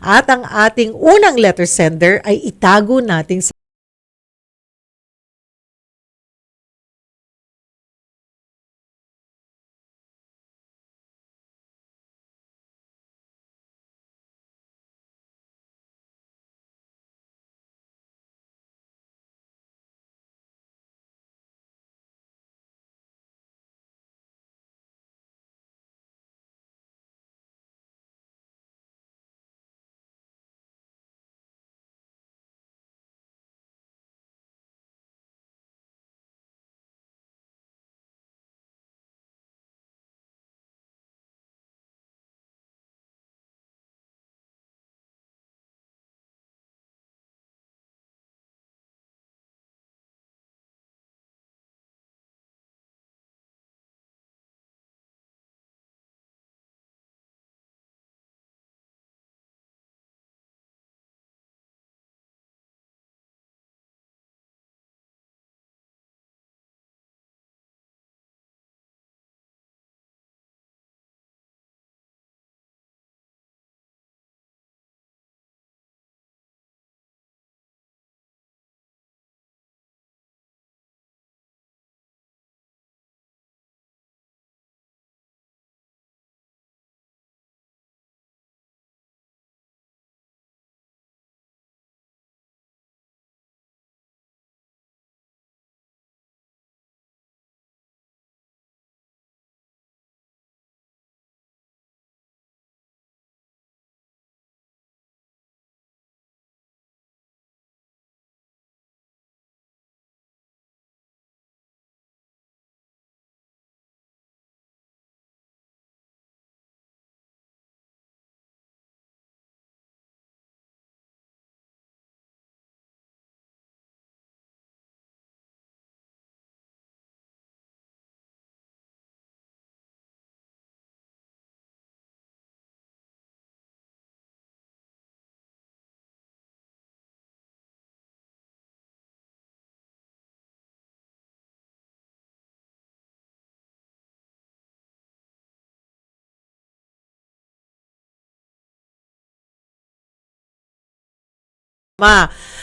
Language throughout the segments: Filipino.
At ang ating unang letter sender ay itago natin sa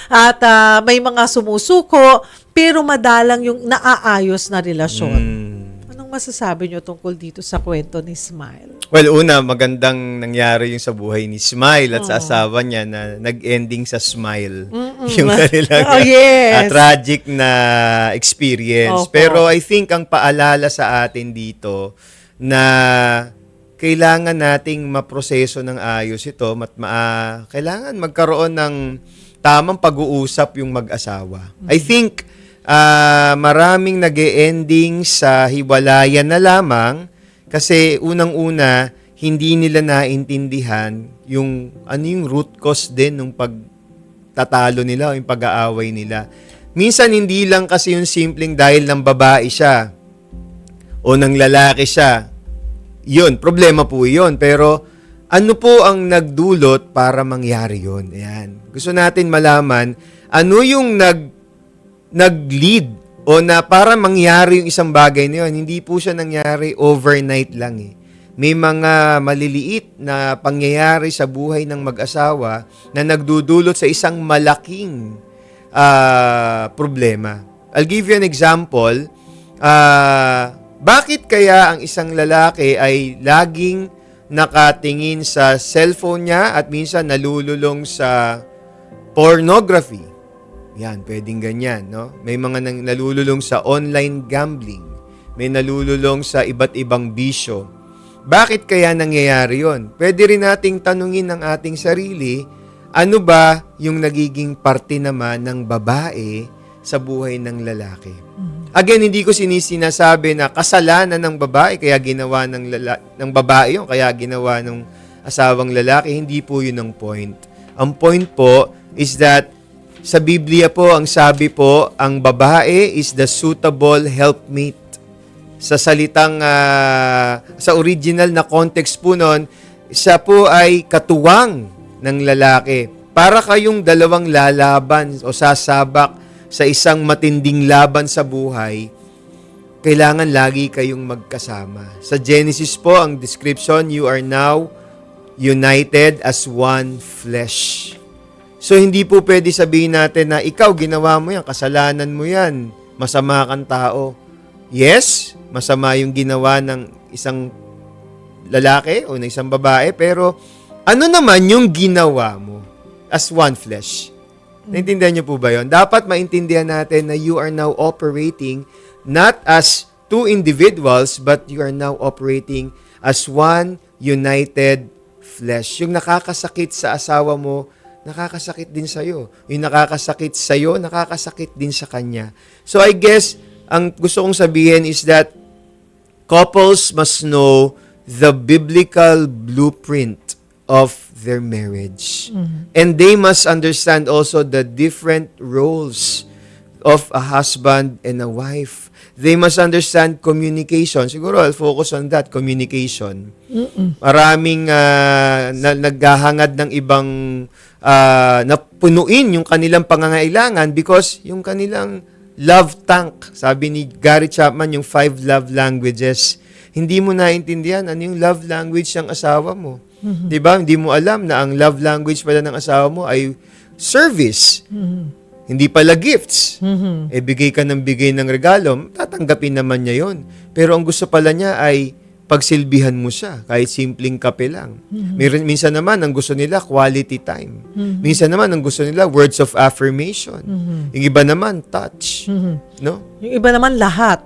at may mga sumusuko pero madalang yung naaayos na relasyon. Anong masasabi nyo tungkol dito sa kwento ni Smile? Well, una, magandang nangyari yung sa buhay ni Smile at sa asawa niya na nag-ending sa smile. Yung kanilang yes. tragic na experience. Opo. Pero I think ang paalala sa atin dito na kailangan nating maproseso ng ayos ito, kailangan magkaroon ng tamang pag-uusap yung mag-asawa. I think maraming nag-e-ending sa hiwalayan na lamang kasi unang-una hindi nila naintindihan yung yung root cause din ng pagtatalo nila o yung pag-aaway nila. Minsan hindi lang kasi yung simpleng dahil ng babae siya o ng lalaki siya. Yun, problema po yun. Pero ano po ang nagdulot para mangyari yun? Ayan. Gusto natin malaman ano yung nag-lead o na para mangyari yung isang bagay na yun. Hindi po siya nangyari overnight lang eh. May mga maliliit na pangyayari sa buhay ng mag-asawa na nagdudulot sa isang malaking problema. I'll give you an example. Bakit kaya ang isang lalaki ay laging nakatingin sa cellphone niya at minsan nalululong sa pornography? Yan, pwedeng ganyan, no? May mga nalululong sa online gambling. May nalululong sa iba't ibang bisyo. Bakit kaya nangyayari yon? Pwede rin nating tanungin ng ating sarili, ano ba yung nagiging parte naman ng babae sa buhay ng lalaki? Again, hindi ko sinasabi na kasalanan ng babae kaya ginawa ng babae yun, kaya ginawa ng asawang lalaki. Hindi po yun ang point. Ang point po is that sa Biblia po, ang sabi po, ang babae is the suitable helpmate. Sa salitang, sa original na context po nun, siya po ay katuwang ng lalaki. Para kayong dalawang lalaban o sasabak sa isang matinding laban sa buhay, kailangan lagi kayong magkasama. Sa Genesis po, ang description, you are now united as one flesh. So, hindi po pwede sabihin natin na ikaw, ginawa mo yan, kasalanan mo yan, masama kang tao. Yes, masama yung ginawa ng isang lalaki o ng isang babae, pero ano naman yung ginawa mo as one flesh? Naintindihan niyo po ba yun? Dapat maintindihan natin na you are now operating not as two individuals, but you are now operating as one united flesh. Yung nakakasakit sa asawa mo, nakakasakit din sa'yo. Yung nakakasakit sa'yo, nakakasakit din sa kanya. So I guess, ang gusto kong sabihin is that couples must know the biblical blueprint of their marriage. And they must understand also the different roles of a husband and a wife. They must understand communication. Siguro I'll focus on that, communication. Maraming naghahangad ng ibang napunuin yung kanilang pangangailangan because yung kanilang love tank. Sabi ni Gary Chapman, yung 5 love languages. Hindi mo naintindihan ano yung love language ng asawa mo. Diba? Hindi mo alam na ang love language pala ng asawa mo ay service. Hindi pala gifts. Bigay ka ng bigay ng regalo, tatanggapin naman niya yon. Pero ang gusto pala niya ay pagsilbihan mo siya, kahit simpleng kape lang. Minsan naman, ang gusto nila, quality time. Minsan naman, ang gusto nila, words of affirmation. Yung iba naman, touch. No? Yung iba naman, lahat.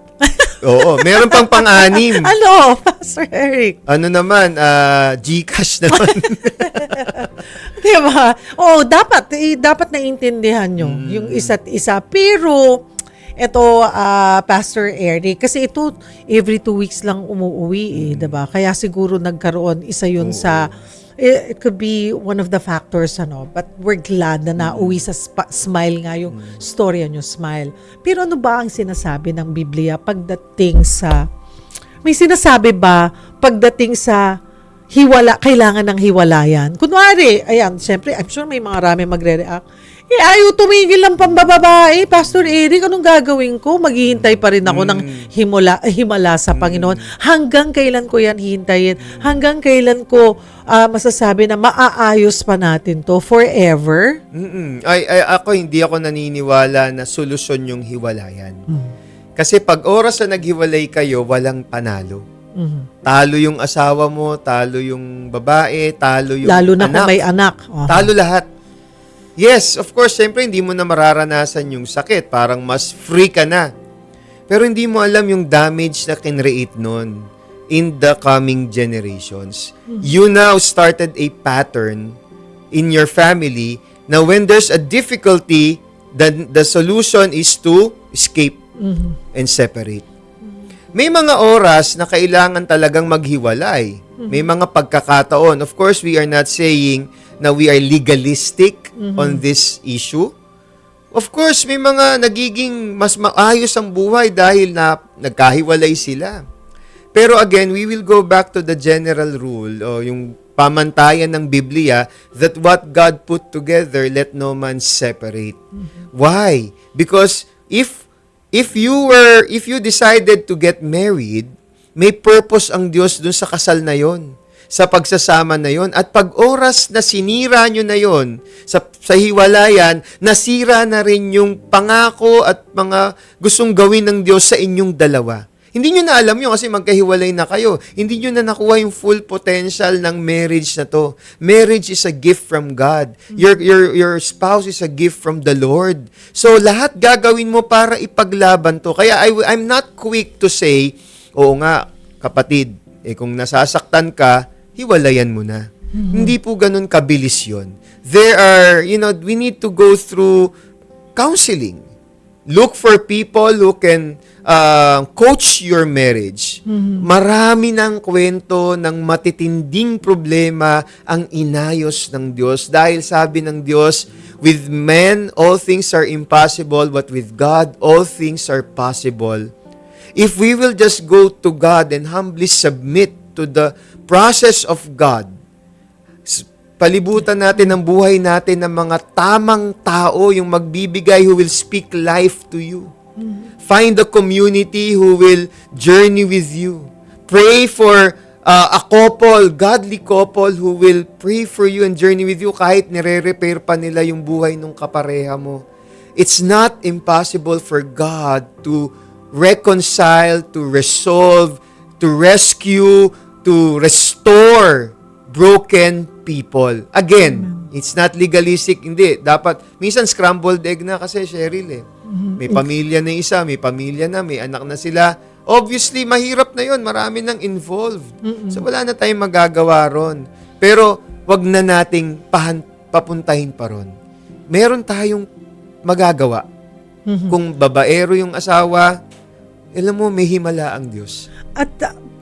Oo, meron pang pang-anim. Ano, Pastor Eric? Ano naman, Gcash naman. Diba? Oo, dapat naiintindihan nyo yung isa't isa. Pero, ito, Pastor Eric, kasi ito, every 2 weeks lang umuwi diba? Kaya siguro nagkaroon, isa yun sa, it could be one of the factors, but we're glad na nauwi sa smile nga yung storya nyo, smile. Pero ano ba ang sinasabi ng Biblia pagdating sa, may sinasabi ba pagdating sa kailangan ng hiwalayan? Kunwari, ayan, syempre, I'm sure may mga rami magre-react. Ayaw tumigil ng pambababae, Pastor Eric, anong gagawin ko? Maghihintay pa rin ako ng himala sa Panginoon. Hanggang kailan ko yan hihintayin? Hanggang kailan ko masasabi na maaayos pa natin to forever? Ako, hindi ako naniniwala na solusyon yung hiwalayan. Kasi pag oras na naghiwalay kayo, walang panalo. Talo yung asawa mo, talo yung babae, talo yung lalo na anak. kung may anak. Talo lahat. Yes, of course, syempre hindi mo na mararanasan yung sakit. Parang mas free ka na. Pero hindi mo alam yung damage na kinreate nun in the coming generations. You now started a pattern in your family na when there's a difficulty, the solution is to escape and separate. May mga oras na kailangan talagang maghiwalay. May mga pagkakataon. Of course, we are not saying na we are legalistic on this issue. Of course, may mga nagiging mas maayos ang buhay dahil na nagkahiwalay sila. Pero again, we will go back to the general rule o yung pamantayan ng Biblia that what God put together, let no man separate. Why? Because if you decided to get married, may purpose ang Diyos dun sa kasal na yon, sa pagsasama na yon. At pag oras na sinira nyo na yon, sa hiwalayan, nasira na rin yung pangako at mga gustong gawin ng Diyos sa inyong dalawa. Hindi nyo na alam yun kasi magkahiwalay na kayo. Hindi nyo na nakuha yung full potential ng marriage na to. Marriage is a gift from God. Your spouse is a gift from the Lord. So, lahat gagawin mo para ipaglaban to. Kaya I'm not quick to say, oo nga, kapatid, kung nasasaktan ka, hiwalayan mo na. Hindi po ganun kabilis yun. We need to go through counseling. Look for people who can coach your marriage. Marami ng kwento ng matitinding problema ang inayos ng Diyos. Dahil sabi ng Diyos, with men, all things are impossible, but with God, all things are possible. If we will just go to God and humbly submit to the process of God, palibutan natin ang buhay natin ng mga tamang tao, yung magbibigay who will speak life to you. Find a community who will journey with you. Pray for a couple, godly couple who will pray for you and journey with you kahit nire-repair pa nila yung buhay nung kapareha mo. It's not impossible for God to reconcile, to resolve, to rescue, to restore broken people. Again, it's not legalistic, hindi. Dapat, minsan scrambled egg na kasi, Cheryl eh. May pamilya na isa, may pamilya na, may anak na sila. Obviously, mahirap na yon, marami nang involved. So, wala na tayong magagawa ron. Pero, wag na nating papuntahin pa ron. Meron tayong magagawa. Kung babaero yung asawa, alam mo, may himala ang Diyos. At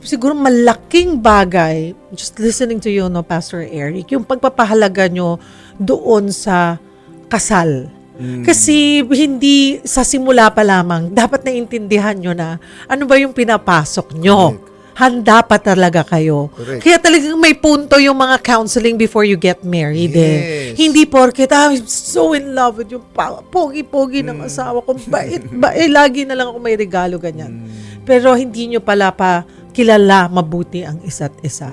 siguro malaking bagay, just listening to you, no, Pastor Eric, yung pagpapahalaga nyo doon sa kasal. Kasi hindi sa simula pa lamang, dapat naintindihan nyo na ano ba yung pinapasok nyo. Handa pa talaga kayo. Correct. Kaya talagang may punto yung mga counseling before you get married. Yes. Hindi porket, I'm so in love with yung pogi-pogi ng asawa ko. Lagi na lang ako may regalo, ganyan. Pero hindi nyo pala pa kilala mabuti ang isa't isa.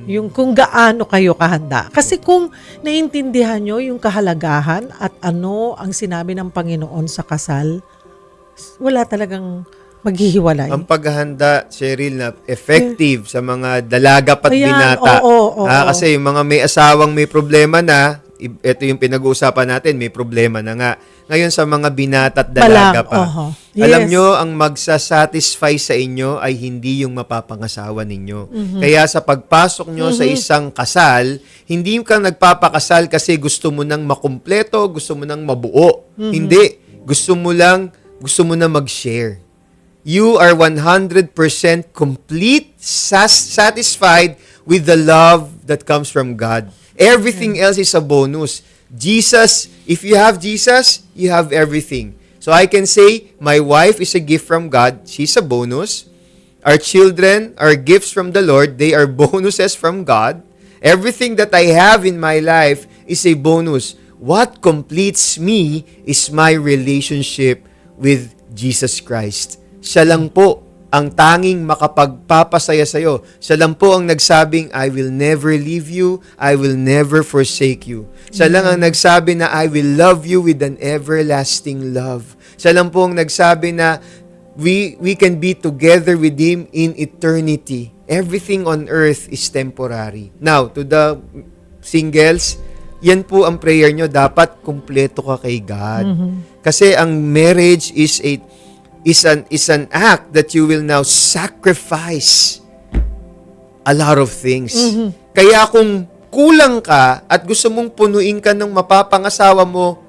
Yung kung gaano kayo kahanda. Kasi kung naiintindihan nyo yung kahalagahan at ano ang sinabi ng Panginoon sa kasal, wala talagang maghihiwalay. Ang paghahanda, Cheryl, na effective sa mga dalaga pat Ayan, binata. oo. Kasi yung mga may asawang may problema na, ito yung pinag-uusapan natin, may problema na nga. Ngayon sa mga binata at dalaga pa. Yes. Alam nyo, ang magsasatisfy sa inyo ay hindi yung mapapangasawa ninyo. Kaya sa pagpasok nyo sa isang kasal, hindi ka nagpapakasal kasi gusto mo nang makumpleto, gusto mo nang mabuo. Hindi. Gusto mo na mag-share. You are 100% complete, satisfied with the love that comes from God. Everything else is a bonus. Jesus, if you have Jesus, you have everything. So I can say, my wife is a gift from God. She's a bonus. Our children are gifts from the Lord. They are bonuses from God. Everything that I have in my life is a bonus. What completes me is my relationship with Jesus Christ. Siya lang po ang tanging makapagpapasaya sa'yo. Siya lang po ang nagsabing, I will never leave you, I will never forsake you. Siya lang ang nagsabi na, I will love you with an everlasting love. Siya lang po ang nagsabi na, we can be together with Him in eternity. Everything on earth is temporary. Now, to the singles, yan po ang prayer nyo. Dapat kumpleto ka kay God. Kasi ang marriage is an act that you will now sacrifice a lot of things. Kaya kung kulang ka at gusto mong punuin ka ng mapapangasawa mo,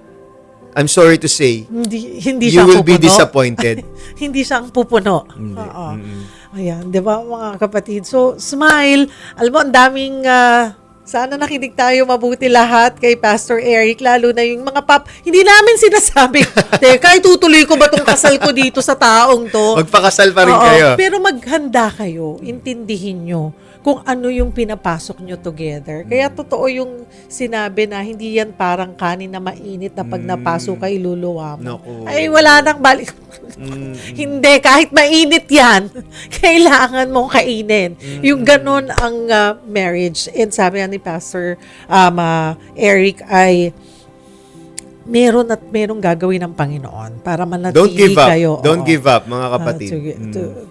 I'm sorry to say, hindi you siya will be pupuno. disappointed. Hindi siya ang pupuno. Oo. Ayan, di ba mga kapatid? So, smile. Alam mo, ang daming... sana nakinig tayo mabuti lahat kay Pastor Eric, lalo na yung mga hindi namin sinasabi, teka, itutuloy ko ba tong kasal ko dito sa taong to? Magpakasal pa rin Oo, kayo. pero maghanda kayo, intindihin nyo kung ano yung pinapasok nyo together. Kaya totoo yung sinabi na hindi yan parang kanin na mainit na pag napasok ka, iluluwa mo. Naku. Ay, wala nang balik. Hindi, kahit mainit yan, kailangan mong kainin. Yung ganun ang marriage. And sabi ni Pastor Eric ay merong gagawin ng Panginoon para manatili Don't give up. kayo. Don't Oo. give up, mga kapatid.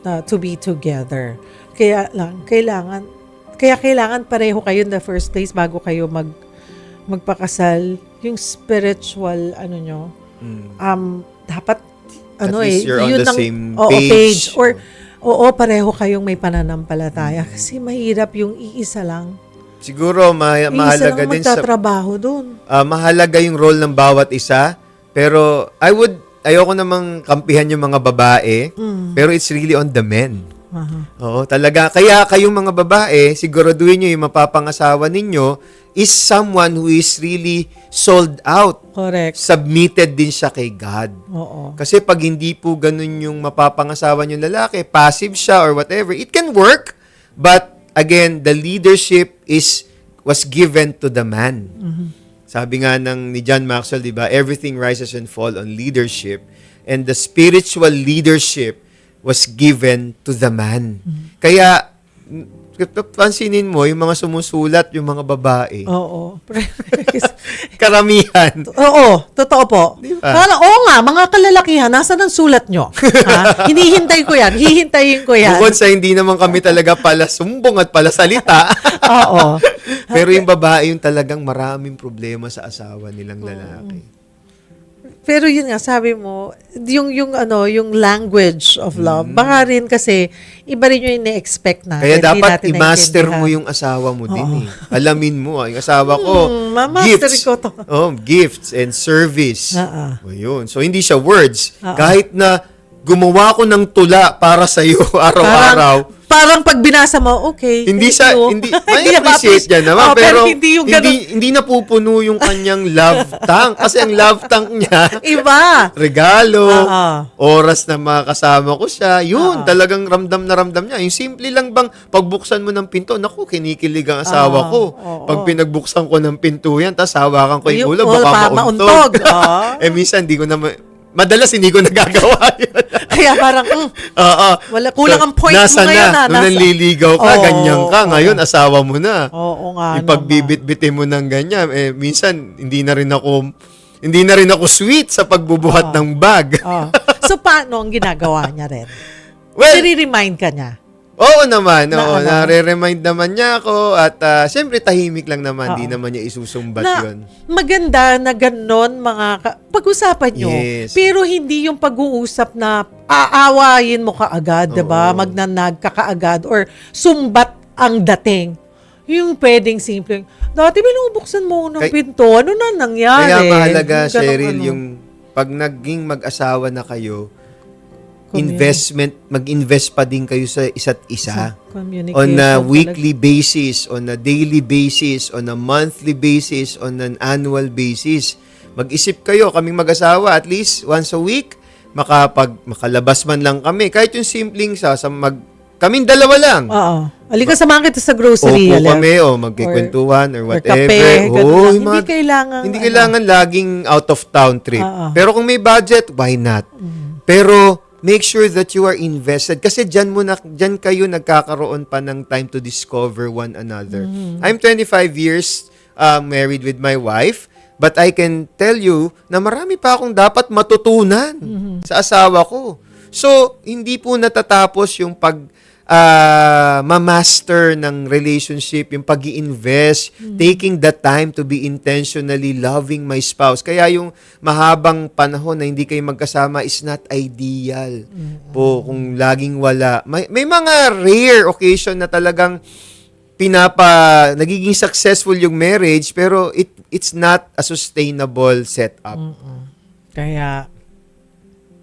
To be together. Kaya kailangan pareho kayo in the first place bago kayo magpakasal. Yung spiritual dapat At least you're on the same page. Or pareho kayong may pananampalataya kasi mahirap yung iisa lang. Siguro mahalaga din sa magtatrabaho doon. mahalaga yung role ng bawat isa, pero ayoko namang kampihan yung mga babae, pero it's really on the men. Oo, talaga. Kaya kayong mga babae, siguraduhin nyo yung mapapangasawa ninyo is someone who is really sold out. Correct. Submitted din siya kay God. Oo. Kasi pag hindi po ganun yung mapapangasawa nyo lalaki, passive siya or whatever, it can work. But again, the leadership was given to the man. Sabi nga ni John Maxwell, di ba, everything rises and falls on leadership. And the spiritual leadership was given to the man. Kaya, pansinin mo, yung mga sumusulat, yung mga babae, Oo. karamihan. Oo, totoo po. Di ba? Parang, oo nga, mga kalalakihan, nasa ng sulat nyo? Ha? Hinihintay ko yan. Hihintayin ko yan. Bukod sa hindi naman kami talaga pala sumbong at pala salita, Oo. pero yung babae yung talagang maraming problema sa asawa nilang lalaki. Pero yun nga, sabi mo, yung language of love, baka rin kasi, iba rin yung ine-expect natin. Kaya Hindi dapat natin i-master mo naiintindihan. yung asawa mo din eh. Alamin mo, yung asawa ko, mamaster gifts. ko to. Gifts and service. Oo. O yun. So, hindi siya words. Oo. Kahit na gumawa ko ng tula para sa iyo araw-araw, Parang pag binasa mo, okay. hindi thank siya, you. hindi, may appreciate niya naman, Oh, pero hindi yung ganun. hindi napupuno yung kanyang love tank. Kasi ang love tank niya, Iba. regalo, Oo. oras na makasama ko siya, yun, talagang ramdam na ramdam niya. Yung simple lang bang pagbuksan mo ng pinto, naku, kinikilig ang asawa ko. Pag pinagbuksan ko ng pinto yan, tapos hawakan ko yung ulo, baka mauntog. Minsan, hindi ko na, madalas hindi ko nagagawa yun. Kaya parang, Oo. wala, kulang ang point nasa mo ngayon. na, nung nanliligaw ka, Oo, ganyan ka, oo. ngayon asawa mo na. Oo nga. Ipagbibit-bitin mo ng ganyan. Minsan, hindi na rin ako sweet sa pagbubuhat ng bag. Oh. So, paano ang ginagawa niya rin? Well, I-remind ka niya. oo naman. Oo, Na ano? nare-remind naman niya ako at siyempre tahimik lang naman. Di naman niya isusumbat yun. Maganda na ganon pag-usapan nyo. Yes. Pero hindi yung pag-uusap na aawayin mo kaagad, diba? Magnanag ka kaagad or sumbat ang dating. Yung pwedeng simpleng, dati binubuksan mo ng pinto, ano na nangyari? Kaya mahalaga, Yung ganong Cheryl, ano. yung pag naging mag-asawa na kayo, mag-invest pa din kayo sa isa't isa. Communication On a talaga. weekly basis, on a daily basis, on a monthly basis, on an annual basis. Mag-isip kayo, kaming mag-asawa, at least once a week, makalabas man lang kami. Kahit yung simpleng kaming dalawa lang. Oo. Halika, samahan kita sa grocery. Opo kami, magkikwentuhan or whatever. kape, ganun lang. Yung hindi kailangan laging out of town trip. Pero kung may budget, why not? Pero make sure that you are invested kasi diyan kayo nagkakaroon pa ng time to discover one another. I'm 25 years married with my wife, but I can tell you na marami pa akong dapat matutunan sa asawa ko. So, hindi po natatapos yung ma-master ng relationship, yung pag-i-invest, taking the time to be intentionally loving my spouse. Kaya yung mahabang panahon na hindi kayo magkasama is not ideal po kung laging wala. May mga rare occasion na talagang nagiging successful yung marriage pero it's not a sustainable setup. Kaya,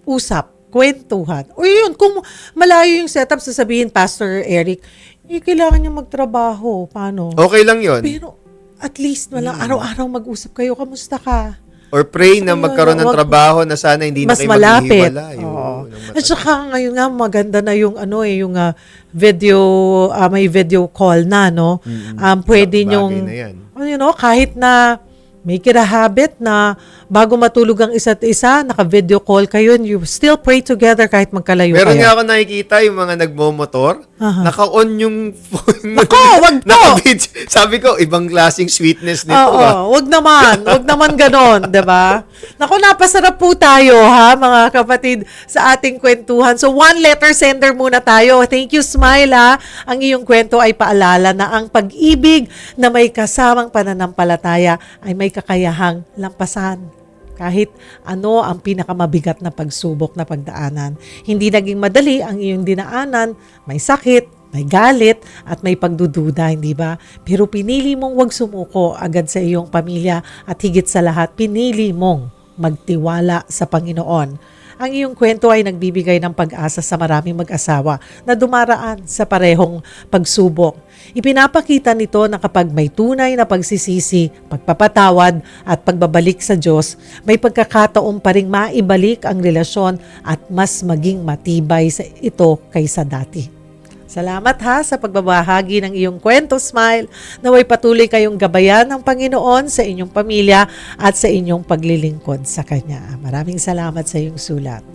usap. Kwentuhan. O yun, kung malayo yung setup, sasabihin, Pastor Eric, kailangan niya magtrabaho. Paano? Okay lang yun. Pero, at least, araw-araw mag-usap kayo. Kamusta ka? Or pray na magkaroon ng trabaho na sana hindi na Mas kayo malapit. maghihiwalay. Oo. At saka ngayon nga, maganda na yung, yung video, may video call na, no? Pwede Bagay nyong, na yan. kahit na, make it a habit na bago matulog ang isa't isa, naka-video call kayo, and you still pray together kahit magkalayo Meron kayo. nga ako nakikita yung mga nagmomotor, naka-on yung phone. Nako, wag po! Sabi ko, ibang klaseng sweetness nito. Wag naman ganon, 'di ba? Nako, napasarap po tayo ha, mga kapatid, sa ating kwentuhan. So, one letter sender muna tayo. Thank you, Smile ha. Ang iyong kwento ay paalala na ang pag-ibig na may kasamang pananampalataya ay may kakayahang lampasan kahit ano ang pinakamabigat na pagsubok na pagdaanan. Hindi naging madali ang iyong dinaanan, may sakit, may galit, at may pagdududa, hindi ba? Pero pinili mong wag sumuko agad sa iyong pamilya at higit sa lahat, pinili mong magtiwala sa Panginoon. Ang iyong kwento ay nagbibigay ng pag-asa sa maraming mag-asawa na dumaraan sa parehong pagsubok. Ipinapakita nito na kapag may tunay na pagsisisi, pagpapatawad at pagbabalik sa Diyos, may pagkakataon pa ring maibalik ang relasyon at mas maging matibay sa ito kaysa dati. Salamat ha sa pagbabahagi ng iyong kwento, Smile. Naway patuloy kayong gabayan ng Panginoon sa inyong pamilya at sa inyong paglilingkod sa Kanya. Maraming salamat sa iyong sulat.